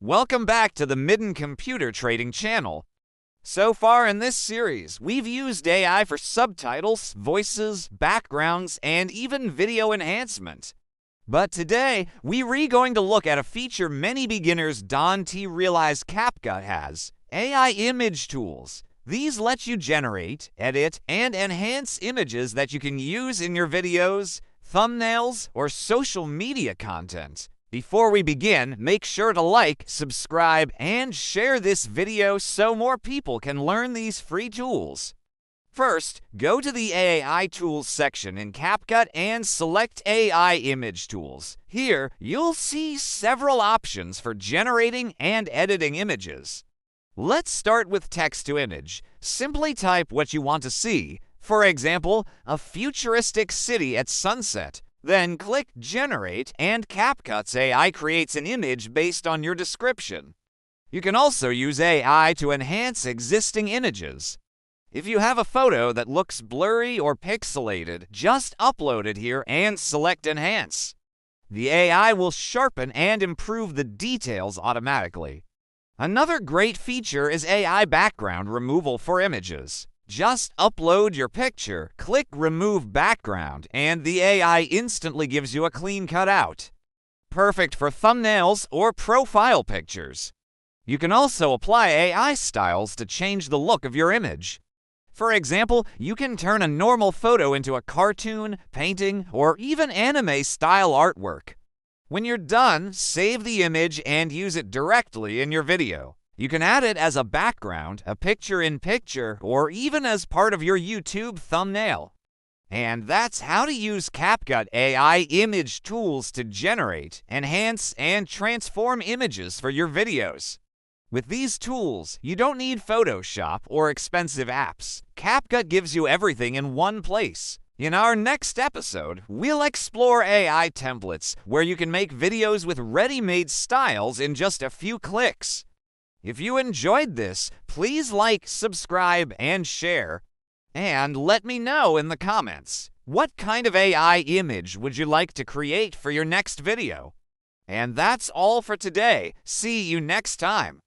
Welcome back to the Midden Computer Trading channel. So far in this series, we've used AI for subtitles, voices, backgrounds, and even video enhancement. But today, we're going to look at a feature many beginners don't realize CapCut has: AI image tools. These let you generate, edit, and enhance images that you can use in your videos, thumbnails, or social media content. Before we begin, make sure to like, subscribe, and share this video so more people can learn these free tools. First, go to the AI Tools section in CapCut and select AI Image Tools. Here, you'll see several options for generating and editing images. Let's start with text-to-image. Simply type what you want to see. For example, a futuristic city at sunset. Then click Generate, and CapCut's AI creates an image based on your description. You can also use AI to enhance existing images. If you have a photo that looks blurry or pixelated, just upload it here and select Enhance. The AI will sharpen and improve the details automatically. Another great feature is AI background removal for images. Just upload your picture, click Remove Background, and the AI instantly gives you a clean cutout. Perfect for thumbnails or profile pictures. You can also apply AI styles to change the look of your image. For example, you can turn a normal photo into a cartoon, painting, or even anime-style artwork. When you're done, save the image and use it directly in your video. You can add it as a background, a picture-in-picture, or even as part of your YouTube thumbnail. And that's how to use CapCut AI image tools to generate, enhance, and transform images for your videos. With these tools, you don't need Photoshop or expensive apps. CapCut gives you everything in one place. In our next episode, we'll explore AI templates, where you can make videos with ready-made styles in just a few clicks. If you enjoyed this, please like, subscribe, and share. And let me know in the comments, what kind of AI image would you like to create for your next video? And that's all for today. See you next time.